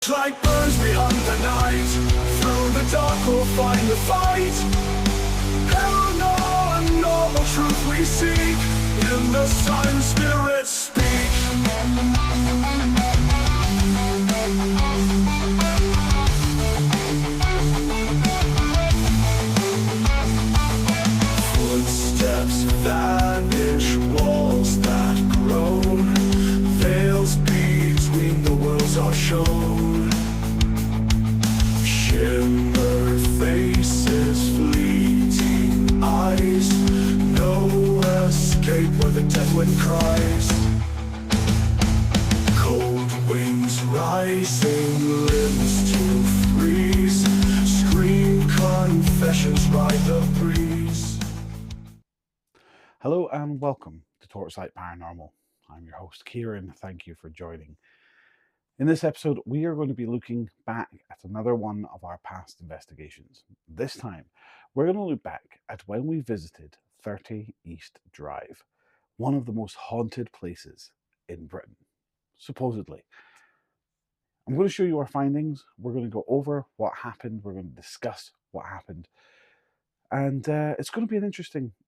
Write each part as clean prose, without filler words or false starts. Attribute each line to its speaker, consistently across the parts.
Speaker 1: torchlight burns beyond the night. Through the dark we'll find the fight. Paranormal truth we seek. In the silent spirits speak. Footsteps vanish, walls that groan, veils between the worlds are shown. Shimmer faces, fleeting eyes, no escape where the dead wind cries. Cold wings rising, limbs to freeze, scream confessions ride the breeze.
Speaker 2: Hello and welcome to Torchlight Paranormal. I'm your host Kieran, thank you for joining. In this episode we are going to be looking back at another one of our past investigations. This time we're going to look back at when we visited 30 East Drive, one of the most haunted places in Britain, supposedly. I'm going to show you our findings, we're going to go over what happened, we're going to discuss what happened, and it's going to be an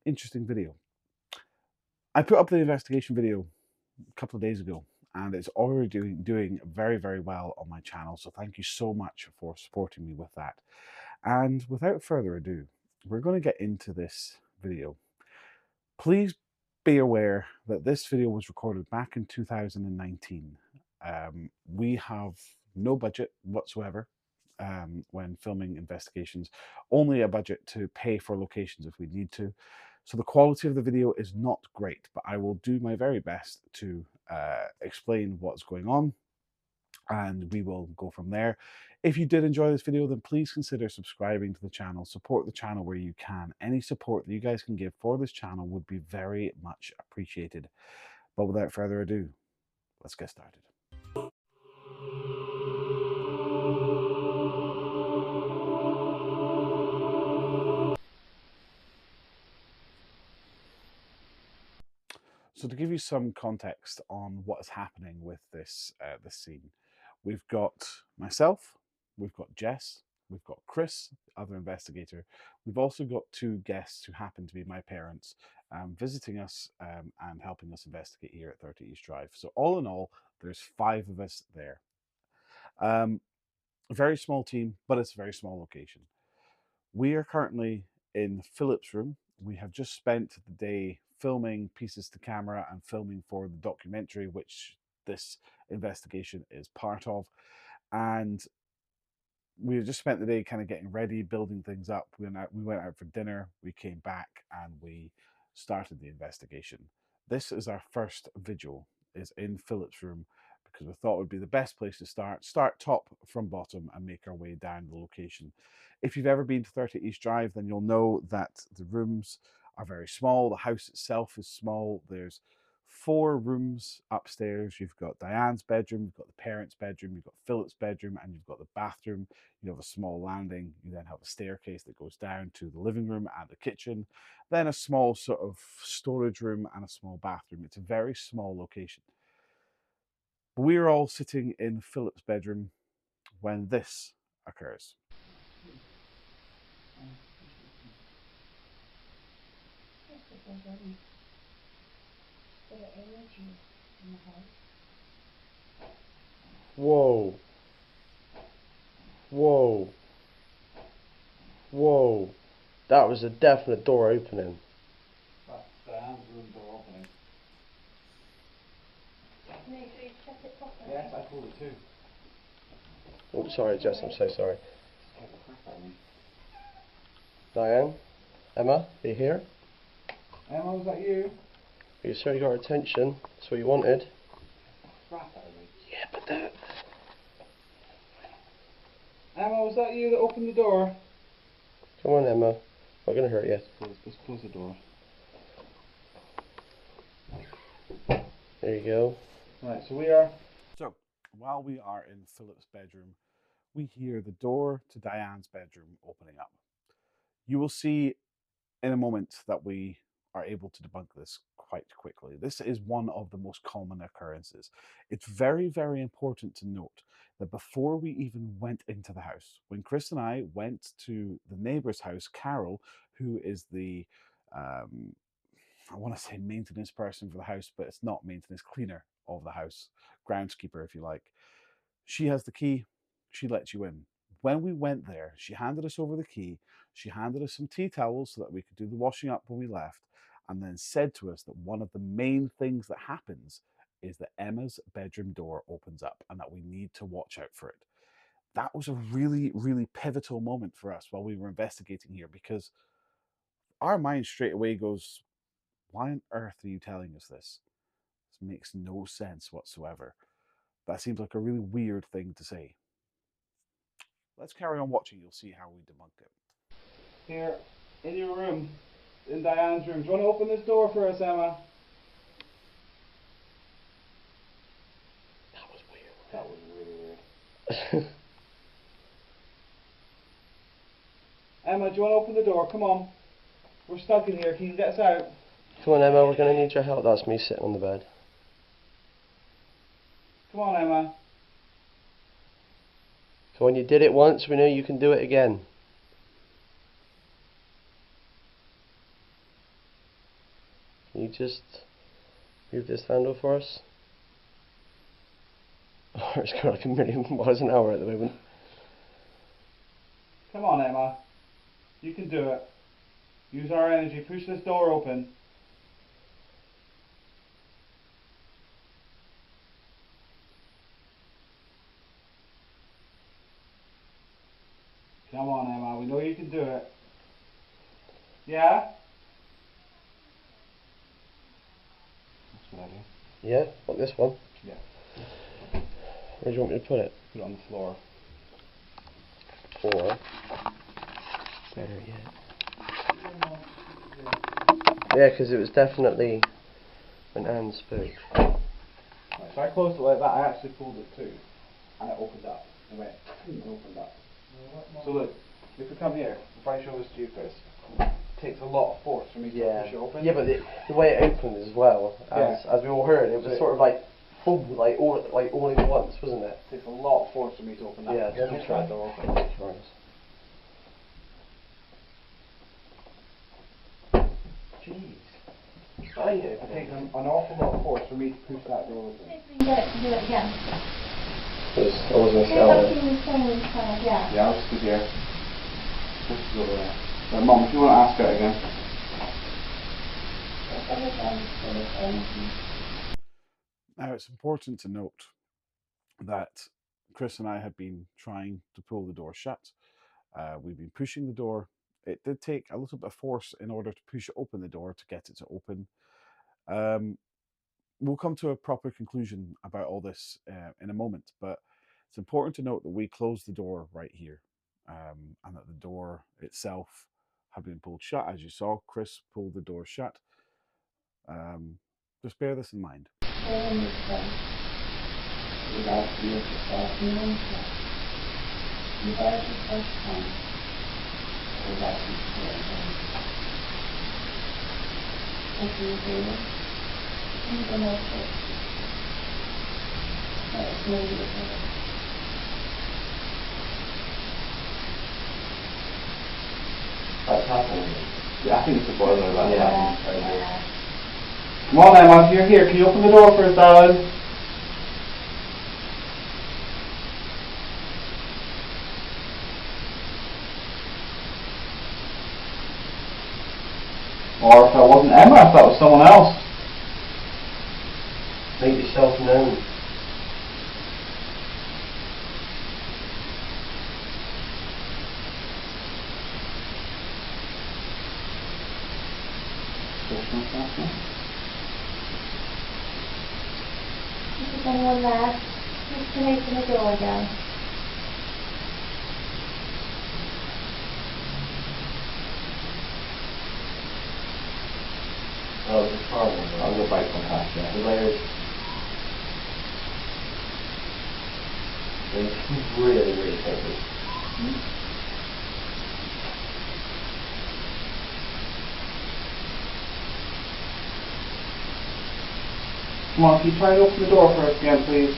Speaker 2: interesting video. I put up the investigation video a couple of days ago and it's already doing very, very well on my channel. So thank you so much for supporting me with that. And without further ado, we're going to get into this video. Please be aware that this video was recorded back in 2019. We have no budget whatsoever when filming investigations, only a budget to pay for locations if we need to. So the quality of the video is not great, but I will do my very best to explain what's going on and we will go from there. If you did enjoy this video, then please consider subscribing to the channel, support the channel where you can. Any support that you guys can give for this channel would be very much appreciated. But without further ado, let's get started. So to give you some context on what is happening with this scene, we've got myself, we've got Jess, we've got Chris, the other investigator. We've also got two guests who happen to be my parents, visiting us and helping us investigate here at 30 East Drive. So all in all, there's 5 of us there. A very small team, but it's a very small location. We are currently in Philip's room. We have just spent the day filming pieces to camera and filming for the documentary which this investigation is part of, and we just spent the day kind of getting ready, building things up. We went out for dinner, we came back and we started the investigation. This is our first vigil, is in Philip's room, because we thought it would be the best place to start top from bottom and make our way down the location. If you've ever been to 30 East Drive, then you'll know that the rooms are very small. The house itself is small. There's 4 rooms upstairs. You've got Diane's bedroom, you've got the parents' bedroom, you've got Philip's bedroom, and you've got the bathroom. You have a small landing. You then have a staircase that goes down to the living room and the kitchen. Then a small sort of storage room and a small bathroom. It's a very small location. We're all sitting in Philip's bedroom when this occurs.
Speaker 3: Whoa. Whoa. Whoa. That was a definite door opening.
Speaker 4: That's Diane's room door opening. Yes, I called it too.
Speaker 3: Oh, sorry, Jess, I'm so sorry. Diane? Emma, are you here?
Speaker 4: Emma, was that you?
Speaker 3: You certainly got our attention. That's what you wanted.
Speaker 4: Crap out of me.
Speaker 3: Yeah, but that...
Speaker 4: Emma, was that you that opened the door?
Speaker 3: Come on, Emma. Not going to hurt you.
Speaker 4: Let's close the door.
Speaker 3: There you go.
Speaker 4: Right, so we are...
Speaker 2: So while we are in Philip's bedroom, we hear the door to Diane's bedroom opening up. You will see in a moment that we are able to debunk this quite quickly. This is one of the most common occurrences. It's very, very important to note that before we even went into the house, when Chris and I went to the neighbor's house, Carol, who is the I want to say maintenance person for the house, but it's not maintenance, cleaner of the house, groundskeeper, if you like. She has the key. She lets you in. When we went there, she handed us over the key. She handed us some tea towels so that we could do the washing up when we left, and then said to us that one of the main things that happens is that Emma's bedroom door opens up and that we need to watch out for it. That was a really, really pivotal moment for us while we were investigating here, because our mind straight away goes, why on earth are you telling us this? This makes no sense whatsoever. That seems like a really weird thing to say. Let's carry on watching. You'll see how we debunk it.
Speaker 4: Here, in your room, in Diane's room. Do you want to open this door for us, Emma?
Speaker 3: That was weird.
Speaker 4: That was really weird. Emma, do you want to open the door? Come on. We're stuck in here. Can you get us out?
Speaker 3: Come on, Emma, we're going to need your help. That's me sitting on the bed.
Speaker 4: Come on, Emma.
Speaker 3: So when you did it once, we know you can do it again. Can you just move this handle for us? Oh, it's going like a million miles an hour at the moment.
Speaker 4: Come on, Emma. You can do it. Use our energy. Push this door open. Come on, Emma. We know you can do it. Yeah? That's what I do.
Speaker 3: Yeah, like this one.
Speaker 4: Yeah.
Speaker 3: Where do you want me to put it?
Speaker 4: Put it on the floor.
Speaker 3: Or, better yet. Yeah, because it was definitely when Anne spoke.
Speaker 4: Right, so I closed it like that. I actually pulled it too. And it opened up. It went, and opened up. So look, if we come here, if I show this to you, Chris, it takes a lot of force for me to push it open.
Speaker 3: Yeah, but the way it opened as well, as we all heard, it was sort of like, boom, like all in once, wasn't it?
Speaker 4: It takes a lot of force for me to open that.
Speaker 3: Yeah,
Speaker 4: let me try the door open.
Speaker 3: Jeez.
Speaker 4: It takes an awful lot of force for me to push that door open.
Speaker 5: You get it to do it again.
Speaker 3: I wasn't
Speaker 5: Yeah,
Speaker 3: sure.
Speaker 5: that's even the same kind, yeah.
Speaker 4: Yeah, I'll just be here. This is over there. Right, Mum, if you want to ask it again.
Speaker 2: Now, it's important to note that Chris and I had been trying to pull the door shut. We've been pushing the door. It did take a little bit of force in order to push open the door to get it to open. We'll come to a proper conclusion about all this in a moment, but it's important to note that we closed the door right here, and that the door itself had been pulled shut. As you saw, Chris pulled the door shut. Just bear this in mind.
Speaker 3: That's happening.
Speaker 4: Yeah, I think it's a boiler that Come on, Emma, if you're here, can you open the door for us, darling? Or if that wasn't Emma, if that was someone else.
Speaker 3: Make yourself known.
Speaker 5: Is anyone there? Who's can open the door again?
Speaker 3: Oh, it's horrible.
Speaker 4: I'll go back on that, yeah.
Speaker 3: The layers. It's really, really heavy.
Speaker 4: Come on, can you try and open the door for us again, please?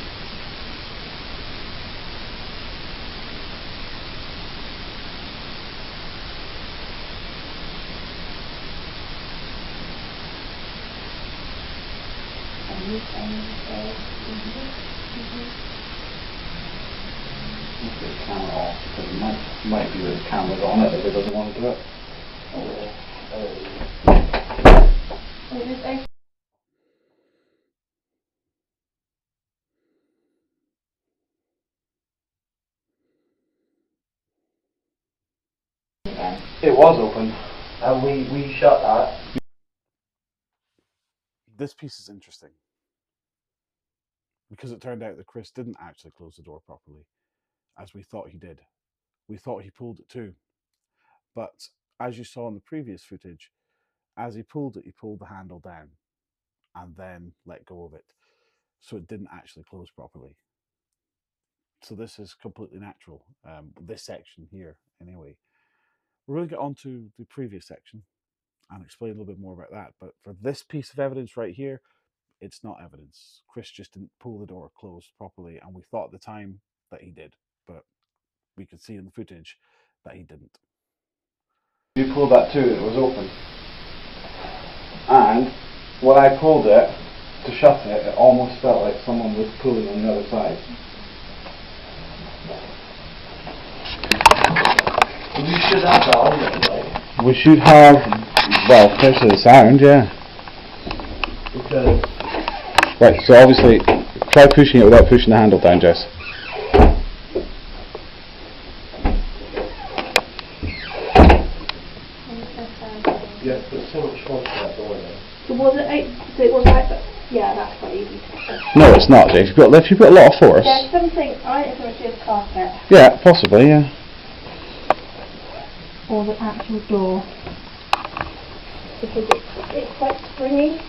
Speaker 4: Let's get the camera off, because it might be that the camera's on it if it doesn't want to do it. It was open.
Speaker 3: And we shut that.
Speaker 2: This piece is interesting because it turned out that Chris didn't actually close the door properly, as we thought he did. We thought he pulled it too. But as you saw in the previous footage, as he pulled it, he pulled the handle down and then let go of it. So it didn't actually close properly. So this is completely natural, this section here anyway. We're going to get on to the previous section and explain a little bit more about that. But for this piece of evidence right here, it's not evidence. Chris just didn't pull the door closed properly, and we thought at the time that he did, but we could see in the footage that he didn't.
Speaker 4: You pulled that too, it was open. And when I pulled it to shut it, it almost felt like someone was pulling on the other side.
Speaker 3: We should have that on there, right?
Speaker 4: We should have, well, especially the sound, yeah.
Speaker 3: Because
Speaker 4: Right, so obviously, try pushing it without pushing the handle down, Jess.
Speaker 3: you have to put so much force in that door there.
Speaker 5: So was it? So it was like that. Yeah, that's quite easy.
Speaker 4: No, it's not, Jess. If you put a lot of force.
Speaker 5: There's something. I think it's going to carpet
Speaker 4: Yeah, possibly, yeah.
Speaker 5: or the actual door because it's quite springy.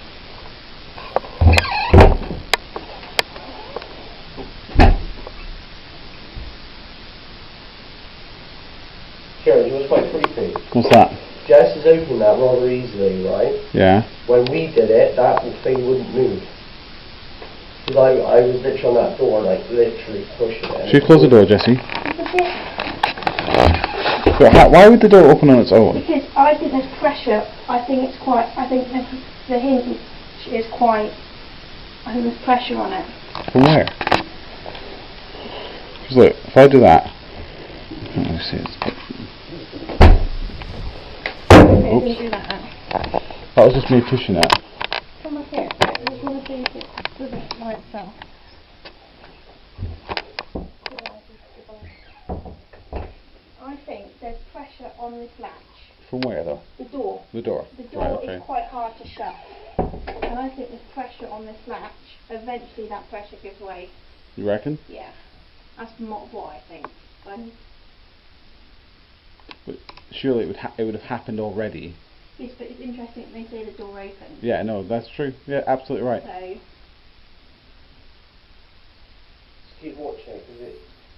Speaker 3: Kieran, you was quite creepy.
Speaker 4: What's that?
Speaker 3: Jess is opening that rather easily, right?
Speaker 4: Yeah.
Speaker 3: When we did it, that thing wouldn't move. Because I was literally on that door, like literally pushing it.
Speaker 4: Should we close the door, Jessie?
Speaker 5: It's a bit
Speaker 4: But why would the door open on its own?
Speaker 5: because I think there's pressure. I think the hinge is quite. I think there's pressure on it.
Speaker 4: From where? Because look, if I do that. Let me see.
Speaker 5: Okay, we do that now.
Speaker 4: That was just me pushing it.
Speaker 5: Come up here. I just want to see if it does it by itself. I think there's pressure on this latch.
Speaker 4: From where though?
Speaker 5: The door.
Speaker 4: The door.
Speaker 5: The door
Speaker 4: Right, okay.
Speaker 5: is quite hard to shut. And I think there's pressure on this latch. Eventually that pressure gives way.
Speaker 4: You reckon?
Speaker 5: Yeah. That's what I think.
Speaker 4: But surely it would have happened already.
Speaker 5: Yes, but it's interesting that they say the door opened.
Speaker 4: Yeah, no, that's true. Yeah, absolutely right.
Speaker 5: So,
Speaker 3: Just keep watching it, because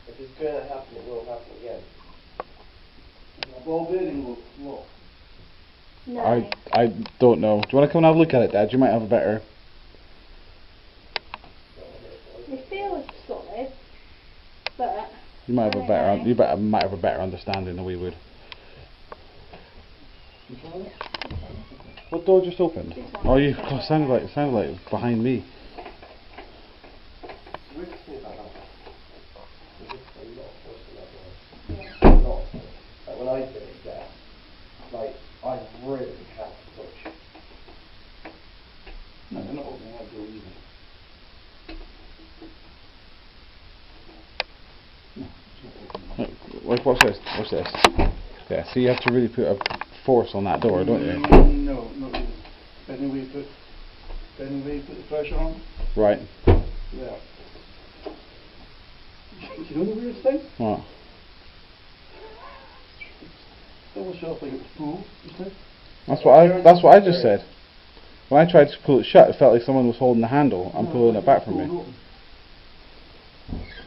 Speaker 3: if it's going to happen, it will happen again.
Speaker 4: Ball bearing will look.
Speaker 5: no.
Speaker 4: I don't know. Do you want to come and have a look at it, Dad? You might have a better.
Speaker 5: It feels solid, but
Speaker 4: You might have a better. Might have a better understanding than we would. What door just opened?
Speaker 5: This one.
Speaker 4: Oh, God, sounded like behind me.
Speaker 3: Like when I did it, yeah, like I really had to push.
Speaker 4: No, they're not opening that door either. Like, watch this. Watch this. Yeah, so you have to really put a force on that door, don't you?
Speaker 6: No, not really. Anyway, you put the pressure on.
Speaker 4: Right.
Speaker 6: Yeah. You know the weirdest thing?
Speaker 4: What?
Speaker 6: It almost felt like it was pulled, just now.
Speaker 4: That's what I just said. When I tried to pull it shut, it felt like someone was holding the handle and pulling it back from me.
Speaker 6: Pulled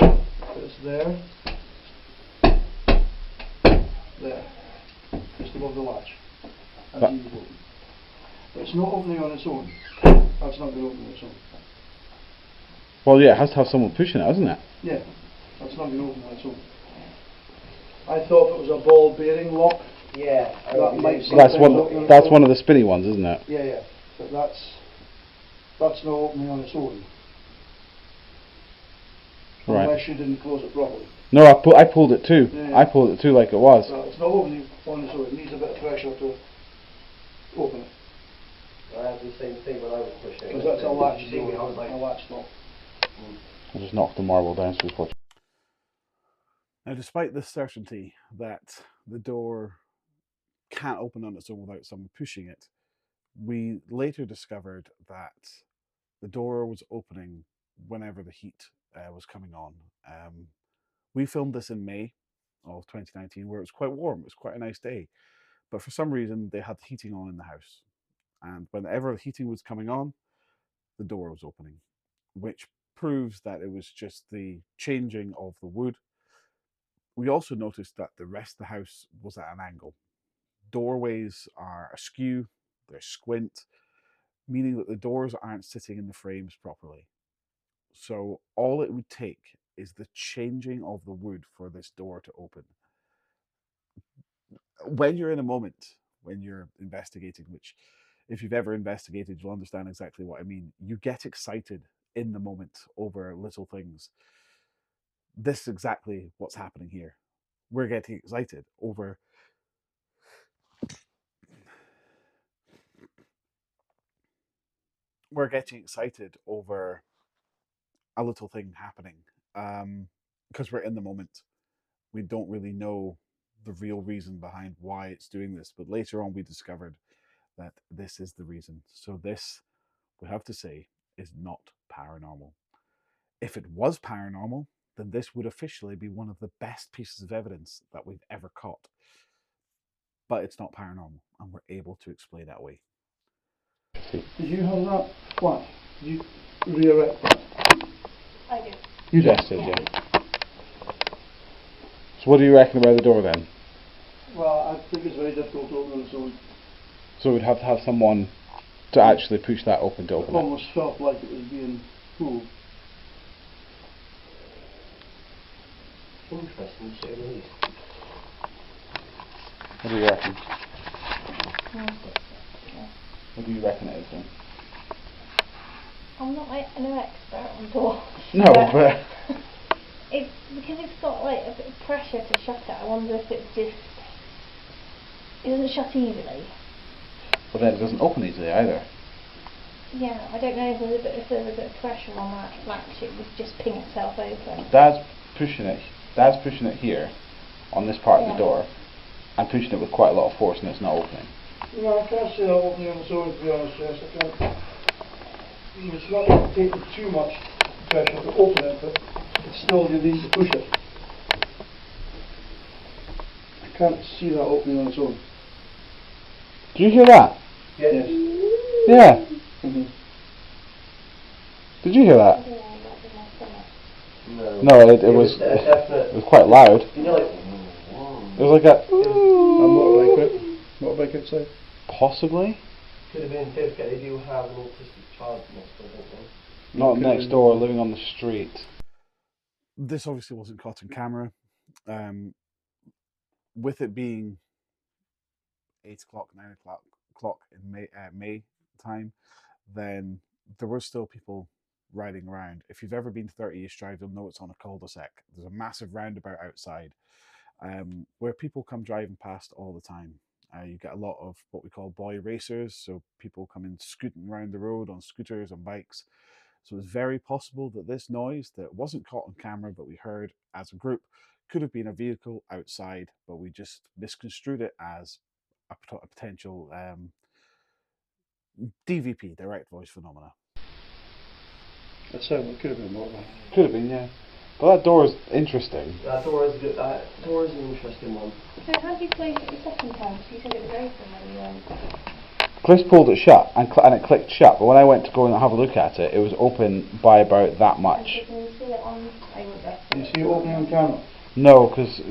Speaker 6: open. It's there. There. Just above the latch. That's
Speaker 4: But-
Speaker 6: easy to open. But it's not opening on its own. That's not going to open on its own.
Speaker 2: Well, yeah, it has to have someone pushing it, hasn't it?
Speaker 6: Yeah, that's not been opened on its own. I thought if it was a ball bearing lock,
Speaker 3: Yeah.
Speaker 6: that might
Speaker 2: That's
Speaker 6: sometimes
Speaker 2: one.
Speaker 6: open on its
Speaker 2: That's
Speaker 6: own.
Speaker 2: one of the spinny ones, isn't it?
Speaker 6: Yeah, yeah, but that's not opening on its own.
Speaker 2: Right.
Speaker 6: Unless you didn't close it properly.
Speaker 2: No, I pulled it too.
Speaker 6: Yeah, yeah.
Speaker 2: I pulled it too, like it was.
Speaker 6: Well, it's not opening on its own. It needs a bit of pressure to open it.
Speaker 3: I had the same thing when I was pushing it.
Speaker 6: Because that's a latch
Speaker 3: You see me, I
Speaker 6: door,
Speaker 3: was like,
Speaker 6: a latch lock.
Speaker 2: I just knocked the marble down, so it's watching.
Speaker 7: Now, despite the certainty that the door can't open on its own without someone pushing it, we later discovered that the door was opening whenever the heat was coming on. We filmed this in May of 2019, where it was quite warm. It was quite a nice day. But for some reason, they had the heating on in the house. And whenever the heating was coming on, the door was opening, which proves that it was just the changing of the wood. We also noticed that the rest of the house was at an angle. Doorways are askew, they're squint, meaning that the doors aren't sitting in the frames properly. So all it would take is the changing of the wood for this door to open. When you're in a moment, when you're investigating, which if you've ever investigated, you'll understand exactly what I mean. You get excited in the moment over little things. This is exactly what's happening here. We're getting excited over a little thing happening because we're in the moment. We don't really know the real reason behind why it's doing this, but later on we discovered that this is the reason. So this, we have to say, is not paranormal. If it was paranormal, then this would officially be one of the best pieces of evidence that we've ever caught. But it's not paranormal, and we're able to explain that away.
Speaker 6: Did you have that flat? Did you re-erect that?
Speaker 5: I do.
Speaker 2: You just did, yeah. So what do you reckon about the door then?
Speaker 6: Well, I think it's very difficult to open on its own.
Speaker 2: So we'd have to have someone to actually push that open to
Speaker 6: It
Speaker 2: open it.
Speaker 6: almost felt like it was being pulled.
Speaker 3: interesting to say the least.
Speaker 2: What do you reckon? What do you reckon it is then?
Speaker 5: I'm not like an expert on doors.
Speaker 2: No, but
Speaker 5: It's because it's got like a bit of pressure to shut it. I wonder if it's just, it doesn't shut easily.
Speaker 2: but then it doesn't open easily either.
Speaker 5: Yeah, I don't know if there's a bit of pressure on that latch, it would just ping itself open.
Speaker 2: Dad's pushing it here on this part of the door and pushing it with quite a lot of force, and it's not opening.
Speaker 6: No, I can't see that opening on its own, to be honest, yes, I can't. It's not taking too much pressure to open it, but it's still, you need to push it. I can't see that opening on its own.
Speaker 2: Do you hear that?
Speaker 6: Yes.
Speaker 2: Yeah.
Speaker 6: Mm-hmm.
Speaker 2: Did you hear that?
Speaker 3: No.
Speaker 2: No, it was
Speaker 3: a definite.
Speaker 2: it was quite loud.
Speaker 3: You know, like.
Speaker 2: It was like a
Speaker 6: A motorbike outside.
Speaker 2: possibly.
Speaker 3: Could have been difficult. They do have an autistic child in this, don't they?
Speaker 2: Not next door, living on the street.
Speaker 7: This obviously wasn't caught on camera. With it being 8 o'clock, 9 o'clock in May time, then there were still people riding around. If you've ever been to 30 East Drive, you'll know it's on a cul-de-sac. There's a massive roundabout outside where people come driving past all the time. You get a lot of what we call boy racers, so people come in scooting around the road on scooters, on bikes. So it's very possible that this noise that wasn't caught on camera, but we heard as a group, could have been a vehicle outside, but we just misconstrued it as a potential DVP, direct voice phenomena.
Speaker 6: That sounded, it could have been a motorbike.
Speaker 2: Could have been, yeah. But that door is interesting.
Speaker 3: That door is good. That door is an interesting one.
Speaker 5: So how did you close it the second time? Because you said it was open when you went.
Speaker 2: Chris pulled it shut and it clicked shut, but when I went to go and have a look at it, it was open by about that much.
Speaker 5: Can you see it on? I wouldn't go.
Speaker 6: Did you see it opening on camera?
Speaker 2: No, because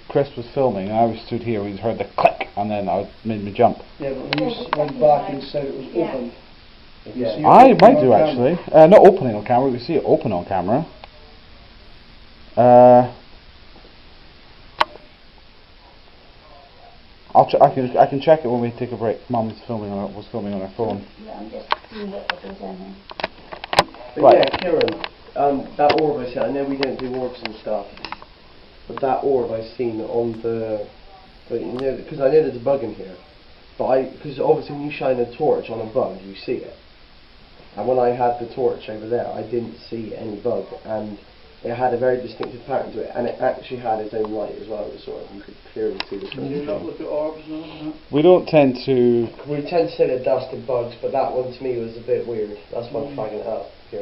Speaker 2: Chris was filming and I was stood here, we just heard the click and then I made me jump.
Speaker 6: Yeah, but when you went back and said it was open,
Speaker 3: Yeah.
Speaker 4: I might do actually. Not opening on camera. We can see it open on camera. I can check it when we take a break. Mum's filming on was filming on her phone.
Speaker 5: Yeah, I'm just seeing if there's any.
Speaker 3: But
Speaker 4: Right.
Speaker 3: yeah, Kieran, that orb I see, I know we don't do orbs and stuff, but that orb I've seen on the, but you know, because I know there's a bug in here, but because obviously when you shine a torch on a bug, you see it. And when I had the torch over there, I didn't see any bug, and it had a very distinctive pattern to it, and it actually had its own light as well. It was sort of, you could clearly see the
Speaker 6: Can you not look at orbs and everything?
Speaker 4: We don't tend to.
Speaker 3: We tend to say they're dust and bugs, but that one to me was a bit weird. That's why I'm flagging it up. Yeah.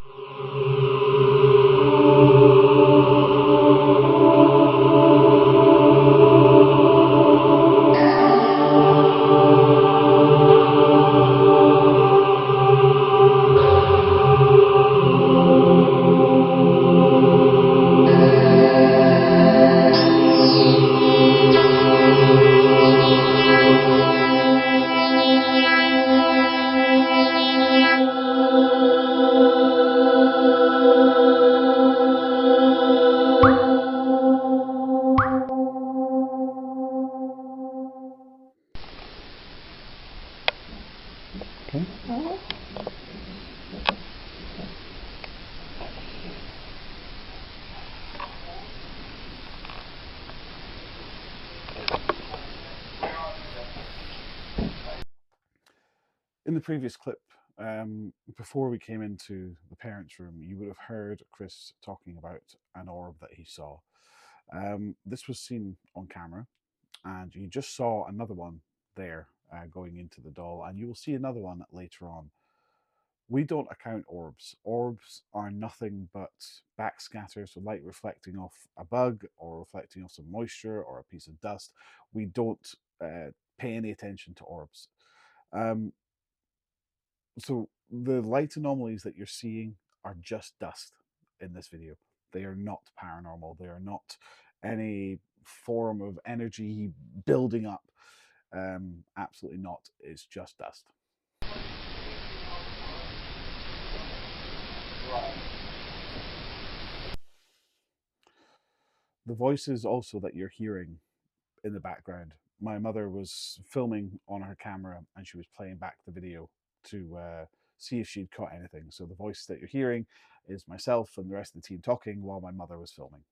Speaker 2: In the previous clip, before we came into the parents' room, you would have heard Chris talking about an orb that he saw. This was seen on camera, and you just saw another one there going into the doll, and you will see another one later on. We don't account orbs. Orbs are nothing but backscatter, so light reflecting off a bug or reflecting off some moisture or a piece of dust. We don't pay any attention to orbs. So the light anomalies that you're seeing are just dust in this video. They are not paranormal. They are not any form of energy building up. Absolutely not. It's just dust. The voices also that you're hearing in the background, my mother was filming on her camera and she was playing back the video to see if she'd caught anything. So the voice that you're hearing is myself and the rest of the team talking while my mother was filming.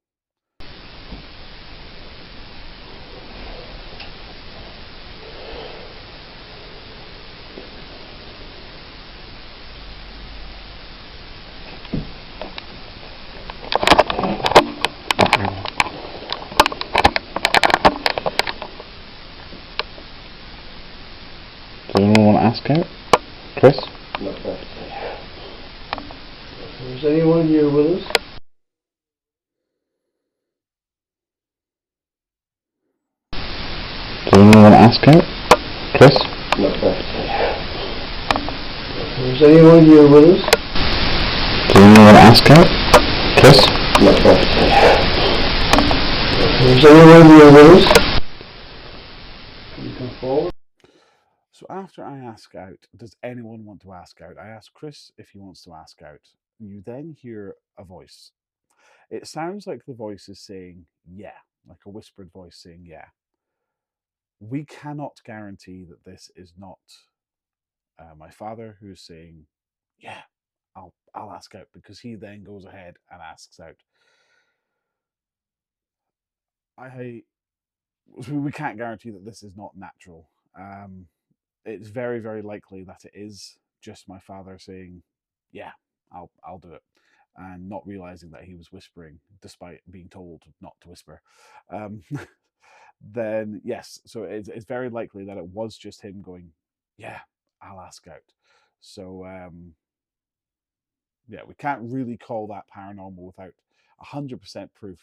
Speaker 4: Does anyone want to ask out? Chris?
Speaker 6: Is anyone here with us?
Speaker 4: Does anyone want to ask out? Chris?
Speaker 6: Is anyone here with us?
Speaker 4: Does anyone want to ask out? Chris?
Speaker 6: Is anyone here with us? Can you come forward?
Speaker 2: So after I ask out, does anyone want to ask out? I ask Chris if he wants to ask out. You then hear a voice. It sounds like the voice is saying, yeah, like a whispered voice saying, yeah. We cannot guarantee that this is not my father who's saying, yeah, I'll ask out, because he then goes ahead and asks out. We can't guarantee that this is not natural. It's very, very likely that it is just my father saying, yeah, I'll do it, and not realizing that he was whispering despite being told not to whisper. Then yes, so it's very likely that it was just him going, yeah, I'll ask out. So yeah, we can't really call that paranormal without 100% proof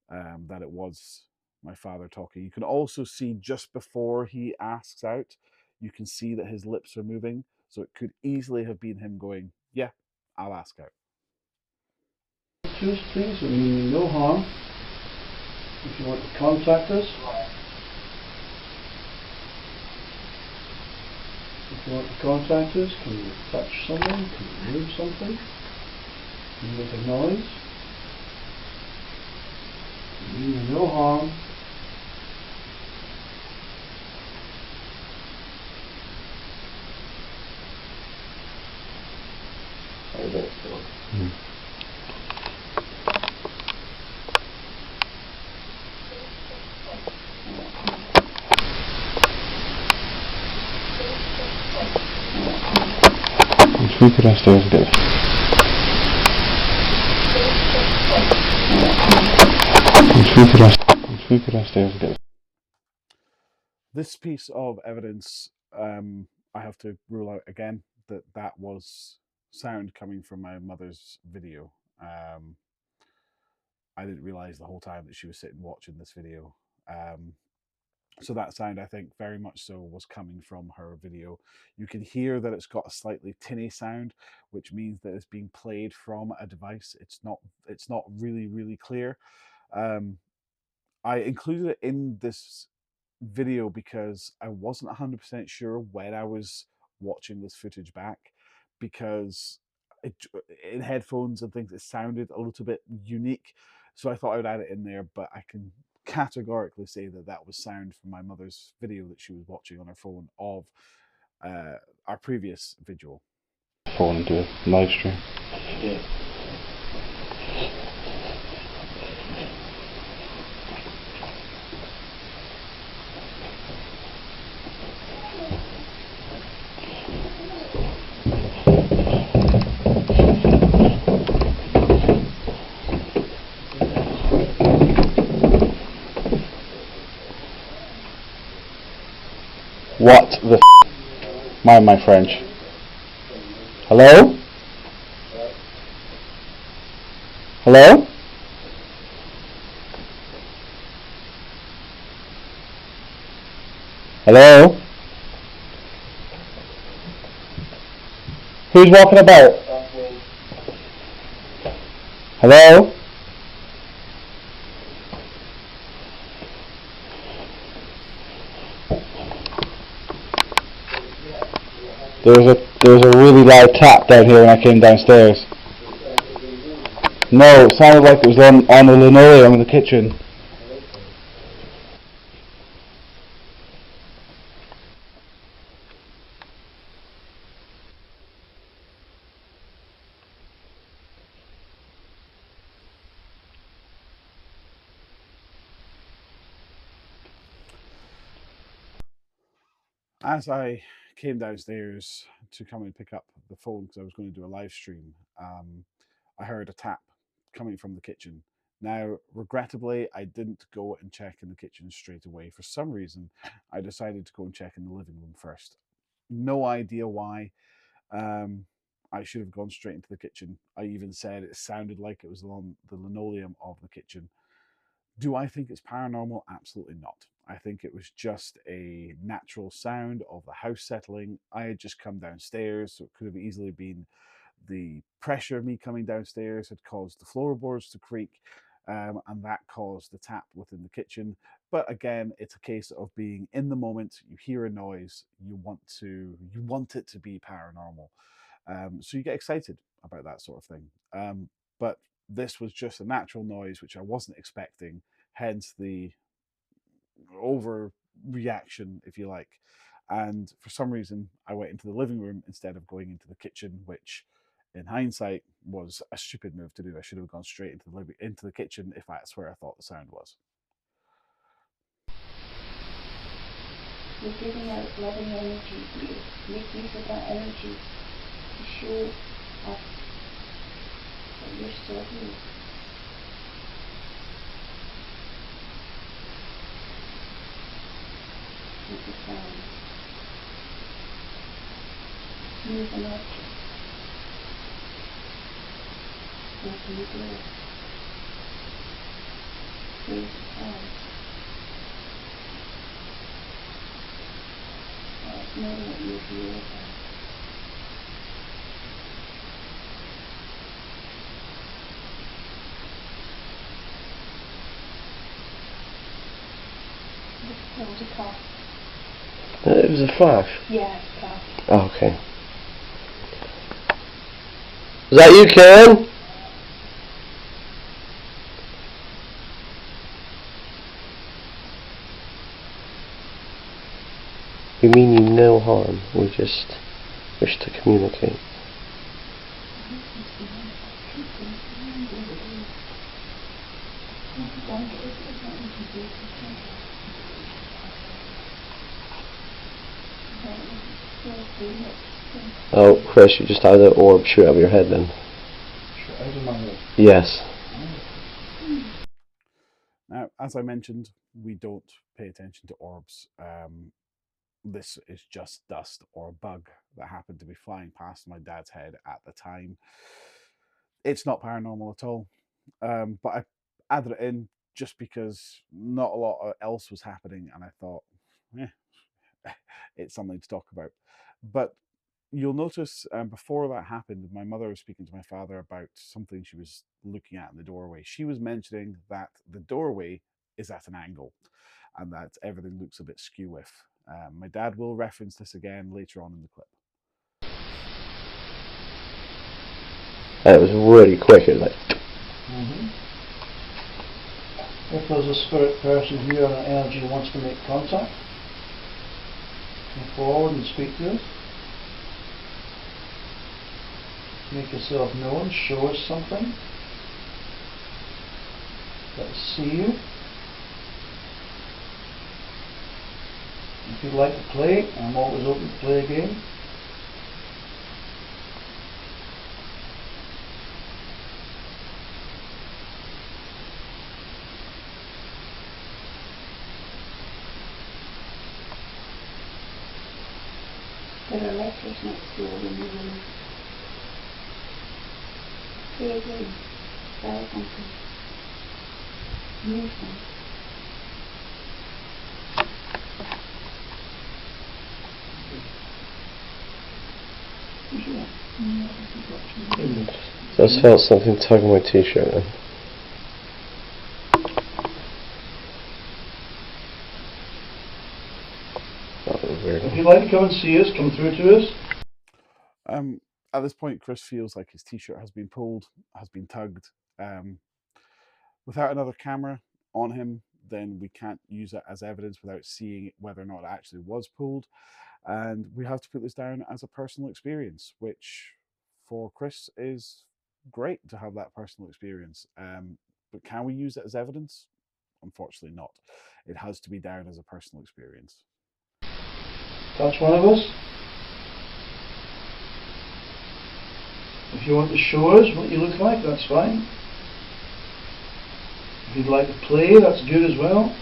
Speaker 2: that it was my father talking. You can also see just before he asks out, you can see that his lips are moving. So it could easily have been him going, yeah, I'll ask out.
Speaker 6: Choose, please. It means no harm. If you want to contact us. If you what the contact is? Can you touch something? Can you move something? Can you make a noise? You mean no harm.
Speaker 3: I don't feel.
Speaker 4: We could downstairs and get it. We could downstairs and get it.
Speaker 2: This piece of evidence, I have to rule out again that that was sound coming from my mother's video. I didn't realize the whole time that she was sitting watching this video. So that sound, I think, very much so was coming from her video. You can hear that it's got a slightly tinny sound, which means that it's being played from a device. It's not really clear. I included it in this video because I wasn't 100% sure when I was watching this footage back, because in headphones and things it sounded a little bit unique, so I thought I would add it in there. But I can categorically say that that was sound from my mother's video that she was watching on her phone of our previous vigil.
Speaker 4: Phone into a live stream.
Speaker 3: Yeah.
Speaker 4: What the f***? Mind my French. Hello? Hello? Hello? Who's walking about? Hello? There was a really loud tap down here when I came downstairs. No, it sounded like it was on the linoleum in the kitchen.
Speaker 2: As I came downstairs to come and pick up the phone because I was going to do a live stream, I heard a tap coming from the kitchen. Now, regrettably, I didn't go and check in the kitchen straight away. For some reason, I decided to go and check in the living room first. No idea why. I should have gone straight into the kitchen. I even said it sounded like it was on the linoleum of the kitchen. Do I think it's paranormal? Absolutely not. I think it was just a natural sound of the house settling. I had just come downstairs, so it could have easily been the pressure of me coming downstairs had caused the floorboards to creak, and that caused the tap within the kitchen. But again, it's a case of being in the moment. You hear a noise, you want it to be paranormal, so you get excited about that sort of thing. But this was just a natural noise which I wasn't expecting, hence the overreaction, if you like. And for some reason, I went into the living room instead of going into the kitchen, which in hindsight was a stupid move to do. I should have gone straight into the kitchen if that's where I thought the sound was.
Speaker 5: You're giving out loving energy. You make use of that energy to show us that you're still here. With the sound. Move an object. Open the door. Raise the sound. Know that you're here. What was a cough?
Speaker 3: It was a flash.
Speaker 5: Yeah, it's a cough.
Speaker 3: Oh, okay. Is that you, Karen? We mean you no harm. We just wish to communicate. Oh, Chris, you just had an orb shoot out of your head then.
Speaker 6: Shoot out of my head.
Speaker 3: Yes.
Speaker 2: Now, as I mentioned, we don't pay attention to orbs. This is just dust or a bug that happened to be flying past my dad's head at the time. It's not paranormal at all, but I added it in just because not a lot else was happening, and I thought, it's something to talk about. But you'll notice before that happened, my mother was speaking to my father about something she was looking at in the doorway. She was mentioning that the doorway is at an angle and that everything looks a bit skew-if. My dad will reference this again later on in the clip.
Speaker 3: It was really quick. It was like...
Speaker 6: If there's a spirit person here and an energy wants to make contact, come forward and speak to us. Make yourself known, show us something. Let us see you. If you'd like to play, I'm always open to play a game.
Speaker 5: There are letters next to all in the room. Play again. Debunking. Move them.
Speaker 3: Just felt something tugging my t-shirt then. That was weird.
Speaker 6: If you'd like to come and see us, come through to us.
Speaker 2: At this point, Chris feels like his t-shirt has been pulled, has been tugged. Without another camera on him, then we can't use it as evidence without seeing whether or not it actually was pulled. And we have to put this down as a personal experience, which for Chris is great to have that personal experience. But can we use it as evidence? Unfortunately not. It has to be down as a personal experience.
Speaker 6: Touch one of us. If you want to show us what you look like, that's fine. If you'd like to play, that's good as well.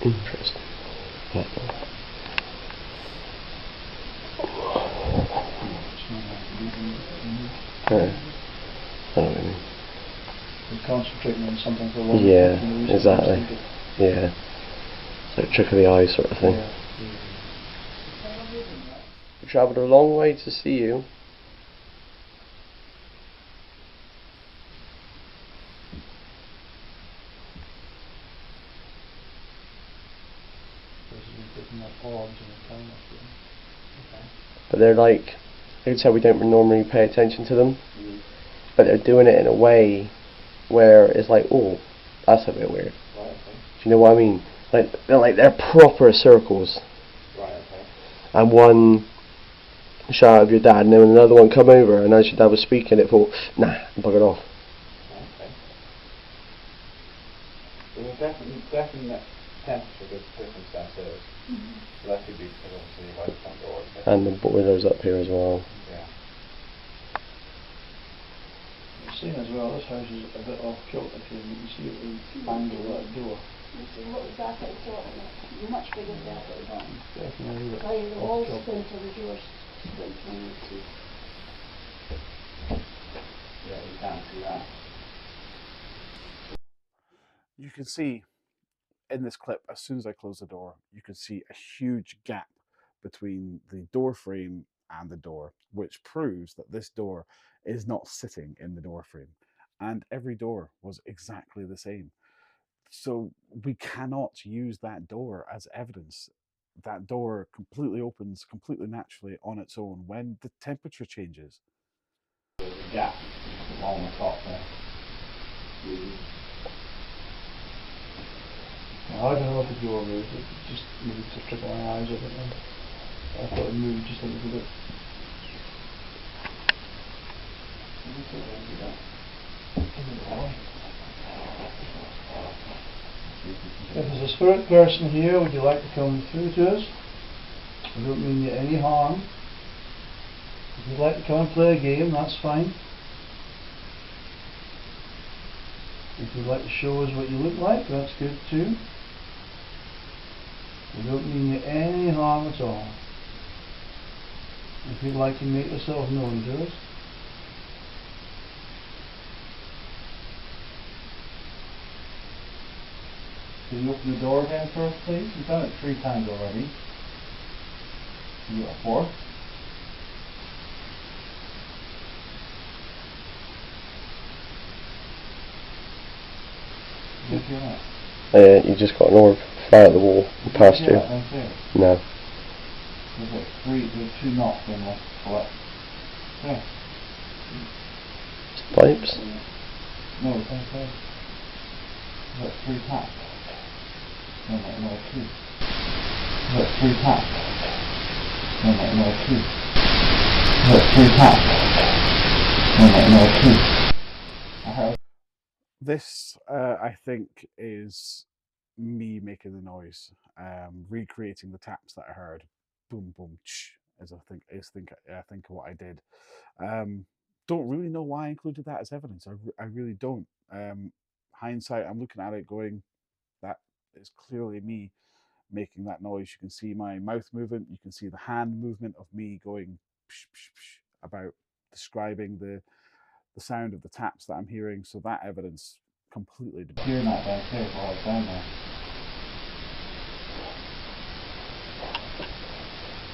Speaker 3: Interesting.
Speaker 6: Yeah.
Speaker 3: I don't know.
Speaker 6: We're concentrating on something for a long
Speaker 3: Yeah,
Speaker 6: time.
Speaker 3: exactly. Yeah. It's like trick of the eye sort of thing.
Speaker 6: Yeah.
Speaker 3: We travelled a long way to see you. But they're like, I would say we don't normally pay attention to them, but they're doing it in a way where it's like, oh, that's a bit weird.
Speaker 4: Right, okay.
Speaker 3: Do you know what I mean? They're proper circles.
Speaker 4: Right, okay.
Speaker 3: And one shout of your dad, and then another one come over, and as your dad was speaking, it thought, nah, bugger off.
Speaker 4: Okay. There's a definite temperature difference downstairs. So that could be because obviously by the front door.
Speaker 3: And the windows up here as well.
Speaker 4: Yeah.
Speaker 6: You've seen as well, this house is a bit off kilter here. You can see the angle of that door.
Speaker 5: This is what was back at the top of it. Much bigger back at the bottom.
Speaker 6: Definitely a bit
Speaker 5: Like the
Speaker 6: off
Speaker 5: walls
Speaker 6: kilter.
Speaker 5: splint or the doors splint when you see.
Speaker 4: Yeah, you can't see that.
Speaker 2: You can see in this clip, as soon as I close the door, you can see a huge gap between the door frame and the door, which proves that this door is not sitting in the door frame. And every door was exactly the same. So we cannot use that door as evidence. That door completely opens completely naturally on its own when the temperature changes.
Speaker 4: Gap along the top there.
Speaker 6: I don't know if the door moved, it just moved to trickle my eyes over it. I thought it moved just a little bit. If there's a spirit person here, would you like to come through to us? I don't mean you any harm. If you'd like to come and play a game, that's fine. If you'd like to show us what you look like, that's good too. We don't mean you any harm at all. If you'd like to make yourself known to us.
Speaker 4: Can you open the door again for us, please? We've done it 3 times already. Can you do a 4th? You feel that?
Speaker 3: You just got an orb fly at the wall and past you. No.
Speaker 4: There's like 3, there's 2 knots in the left. Yeah.
Speaker 3: Pipes?
Speaker 4: No, it's on there. There's like 3 taps. No, like another 2. There's like 3 taps. No, like another 2. There's like 3 taps. No, like another 2. I heard.
Speaker 2: This, I think, is me making the noise, recreating the taps that I heard. Boom, boom, ch, as I think what I did. Don't really know why I included that as evidence. I really don't. Hindsight, I'm looking at it going, that is clearly me making that noise. You can see my mouth movement. You can see the hand movement of me going psh, psh, psh, about describing the sound of the taps that I'm hearing. So that evidence completely debunked.
Speaker 4: Hearing that downstairs while I was down there.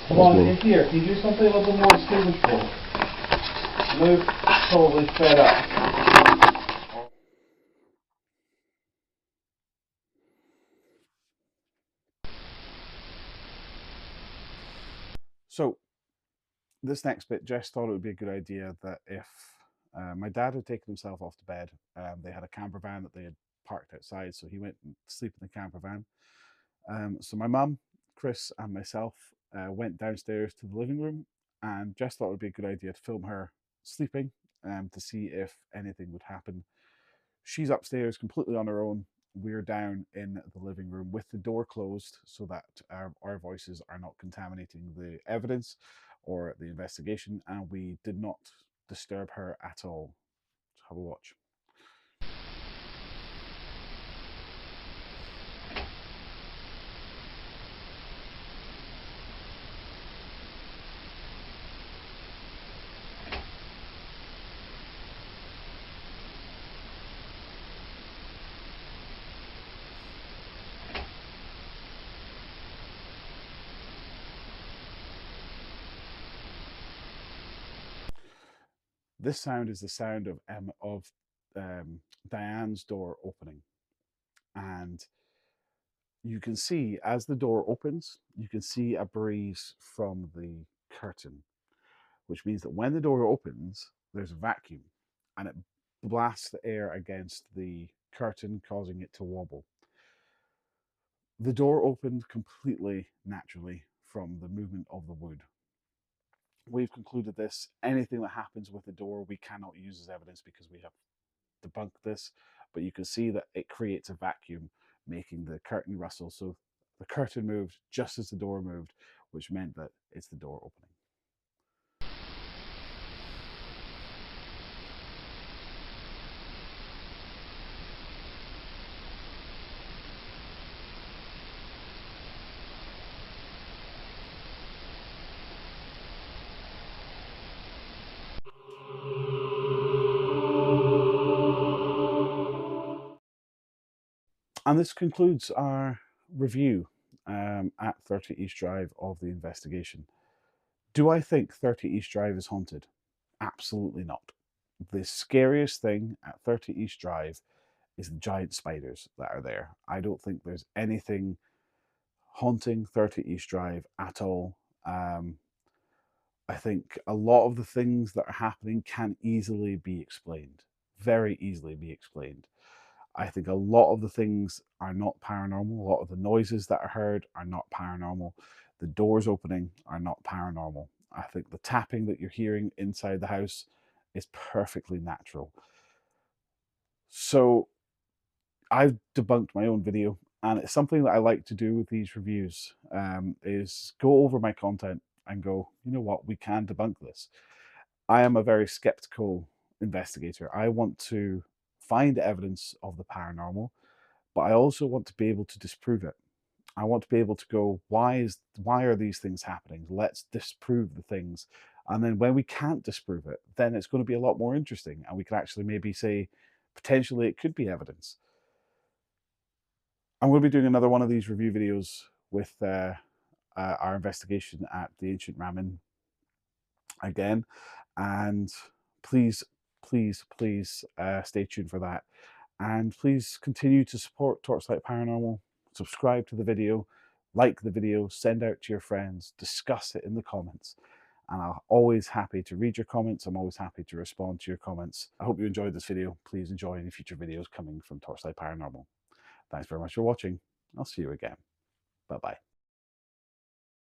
Speaker 4: Come on, in here. Can you do something a little more distinguishable? Luke, probably fed up.
Speaker 2: So this next bit, Jess thought it would be a good idea that if my dad had taken himself off to bed, they had a camper van that they had parked outside, so he went and sleep in the camper van. So my mum, Chris, and myself went downstairs to the living room, and Jess thought it would be a good idea to film her sleeping to see if anything would happen. She's upstairs completely on her own. We're down in the living room with the door closed so that our voices are not contaminating the evidence or the investigation, and we did not disturb her at all. So have a watch. This sound is the sound of Diane's door opening, and you can see as the door opens, you can see a breeze from the curtain, which means that when the door opens, there's a vacuum, and it blasts the air against the curtain, causing it to wobble. The door opened completely naturally from the movement of the wood. We've concluded this. Anything that happens with the door, we cannot use as evidence because we have debunked this, but you can see that it creates a vacuum, making the curtain rustle. So the curtain moved just as the door moved, which meant that it's the door opening. And this concludes our review at 30 East Drive of the investigation. Do I think 30 East Drive is haunted? Absolutely not. The scariest thing at 30 East Drive is the giant spiders that are there. I don't think there's anything haunting 30 East Drive at all. I think a lot of the things that are happening can easily be explained, very easily be explained. I think a lot of the things are not paranormal. A lot of the noises that are heard are not paranormal. The doors opening are not paranormal. I think the tapping that you're hearing inside the house is perfectly natural. So I've debunked my own video, and it's something that I like to do with these reviews, is go over my content and go, you know what, we can debunk this. I am a very skeptical investigator. I want to find evidence of the paranormal, but I also want to be able to disprove it. I want to be able to go, why are these things happening? Let's disprove the things. And then when we can't disprove it, then it's going to be a lot more interesting. And we can actually maybe say, potentially it could be evidence. I'm going to be doing another one of these review videos with our investigation at the Ancient Ramen again. And please, please, please stay tuned for that. And please continue to support Torchlight Paranormal. Subscribe to the video, like the video, send out to your friends, discuss it in the comments. And I'm always happy to read your comments. I'm always happy to respond to your comments. I hope you enjoyed this video. Please enjoy any future videos coming from Torchlight Paranormal. Thanks very much for watching. I'll see you again. Bye-bye.